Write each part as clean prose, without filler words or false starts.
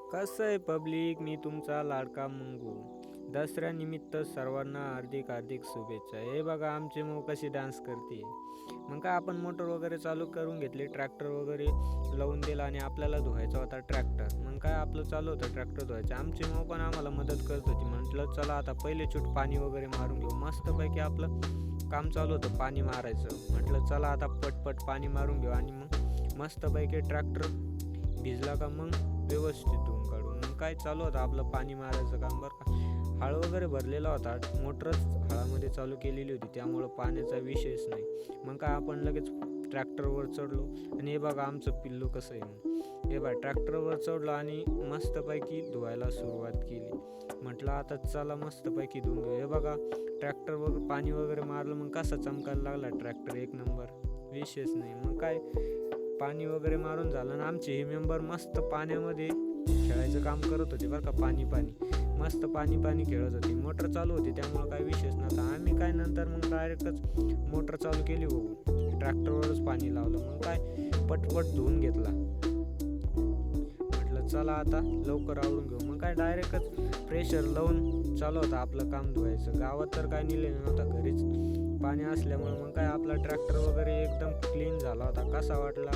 कसं आहे पब्लिक, मी तुमचा लाडका मंगू. दसऱ्यानिमित्त सर्वांना हार्दिक हार्दिक शुभेच्छा. हे बघा आमची मऊ कशी डान्स करते. मग काय आपण मोटर वगैरे चालू करून घेतली, ट्रॅक्टर वगैरे लावून दिला आणि आपल्याला धुवायचा होता ट्रॅक्टर. मग काय आपलं चालू होतं ट्रॅक्टर धुवायचं. आमची मऊ पण आम्हाला मदत करत होती. म्हटलं चला आता पहिले चूट पाणी वगैरे मारून घेऊ. मस्तपैकी आपलं काम चालू होतं पाणी मारायचं. म्हटलं चला आता पटपट पाणी मारून घेऊ आणि मग मस्तपैकी ट्रॅक्टर भिजला का मग व्यवस्थित धुवून काढू. मग काय चालू होतं आपलं पाणी मारायचं काम बरं का. हळ वगैरे भरलेला होता, मोटरच हळामध्ये चालू केलेली होती, त्यामुळं पाण्याचा विषयच नाही. मग काय आपण लगेच ट्रॅक्टरवर चढलो आणि हे बघा आमचं पिल्लू कसं आहे. हे बघा ट्रॅक्टरवर चढलो आणि मस्तपैकी धुवायला सुरुवात केली. म्हटलं आता चला मस्तपैकी धुवून घेऊ. हे बघा ट्रॅक्टरवर पाणी वगैरे मारलं, मग कसा चमकायला लागला ट्रॅक्टर, एक नंबर, विषयच नाही. मग काय पाणी वगैरे मारून झालं आणि आमचे हे मेंबर मस्त पाण्यामध्ये खेळायचं काम करत होते बरं का. पाणी मस्त पाणी खेळत होते. मोटर चालू होती त्यामुळं काय विशेष नव्हता. आम्ही काय नंतर मग डायरेक्टच मोटर चालू केली बघून ट्रॅक्टरवरच पाणी लावलं. मग काय पटपट धुवून घेतला. म्हटलं चला आता लवकर आवरून घेऊ. मग काय डायरेक्टच प्रेशर लावून चालू होतं आपलं काम धुवायचं. गावात तर काय नेलेलं नव्हतं, घरीच पाणी असल्यामुळे मग काय आपला ट्रॅक्टर वगैरे एकदम क्लीन झाला होता. कसा वाटला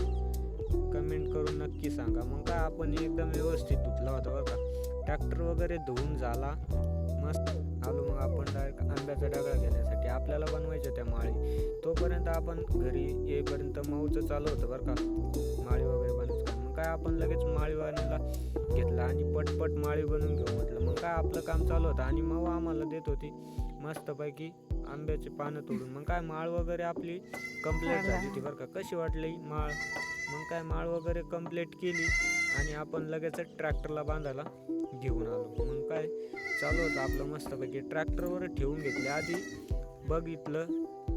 कमेंट करून नक्की सांगा. मग काय आपण एकदम व्यवस्थित धुतला होता बरं का. ट्रॅक्टर वगैरे धुवून झाला, मस्त आलो मग आपण डायरेक्ट आंब्याचा डगळा घेण्यासाठी. आपल्याला बनवायच्या त्या माळी. तोपर्यंत आपण घरी येईपर्यंत मऊचं चालू होतं बरं का, माळी वगैरे बनायचं. मग काय आपण लगेच माळी बनायला घेतला आणि पटपट माळी बनवून घेऊ म्हटलं. मग काय आपलं काम चालू होतं आणि मऊ आम्हाला देत होती मस्तपैकी आंब्याची पानं तोडून. मग काय माळ वगैरे आपली कंप्लीट झाली होती बरं का. कशी वाटली माळ. मग काय माळ वगैरे कंप्लीट केली आणि आपण लगेच ट्रॅक्टरला बांधायला घेऊन आलो. मग काय चालू होतं आपलं मस्तपैकी. ट्रॅक्टरवर ठेवून घेतले, आधी बघितलं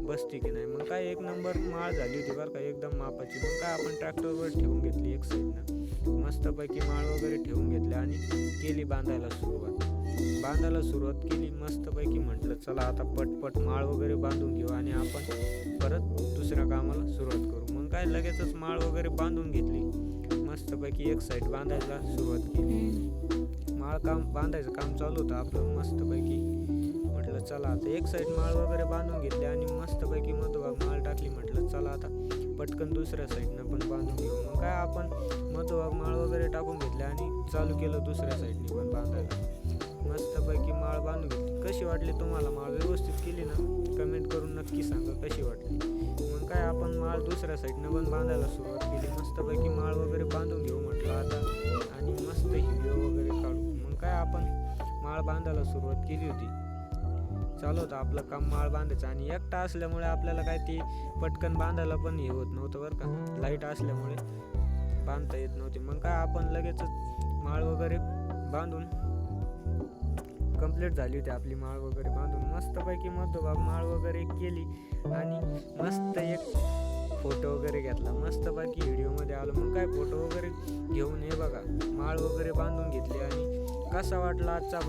बसती की नाही. मग काय एक नंबर माळ झाली होती बरं का, एकदम मापाची. मग काय आपण ट्रॅक्टरवर ठेवून घेतली एक साईडनं, मस्तपैकी माळ वगैरे ठेवून घेतले आणि केली बांधायला सुरुवात केली मस्तपैकी. म्हटलं चला आता पटपट माळ वगैरे बांधून घेऊ आणि आपण परत दुसऱ्या कामाला सुरुवात करू. मग काय लगेचच माळ वगैरे बांधून घेतली मस्तपैकी. एक साईड बांधायला सुरुवात केली. माळ बांधायचं काम चालू होतं आपलं मस्तपैकी. म्हटलं चला आता एक साईड माळ वगैरे बांधून घेतली आणि मस्तपैकी मधोभाग माळ टाकली. म्हटलं चला आता पटकन दुसऱ्या साईडनं पण बांधून घेऊ. मग काय आपण मधोभाग माळ वगैरे टाकून घेतले आणि चालू केलं दुसऱ्या साईडने पण बांधायला. मस्तपैकी माळ बांधून घेतली. कशी वाटली तुम्हाला माळ, व्यवस्थित केली ना, कमेंट करून नक्की सांगा कशी वाटली. मग काय आपण माळ दुसऱ्या साईडनं पण बांधायला सुरुवात केली. मस्तपैकी माळ वगैरे बांधून घेऊ म्हटलं आता आणि मस्त व्हिडिओ वगैरे काढू. मग काय आपण माळ बांधायला सुरुवात केली होती. चालू होतं आपलं काम माळ बांधायचं आणि एकटा असल्यामुळे आपल्याला काय ती पटकन बांधायला पण हे होत नव्हतं बरं का. लाईट असल्यामुळे बांधता येत नव्हती. मग काय आपण लगेचच माळ वगैरे बांधून कंप्लीट झाली होती आपली माळ वगैरे बांधून. मस्तपैकी मधोभाग माळ वगैरे केली आणि मस्त एक फोटो वगैरे घेतला. मस्तपैकी व्हिडिओमध्ये आलो. मग काय फोटो वगैरे घेऊन हे बघा माळ वगैरे बांधून घेतली. आणि कसा वाटला आजचा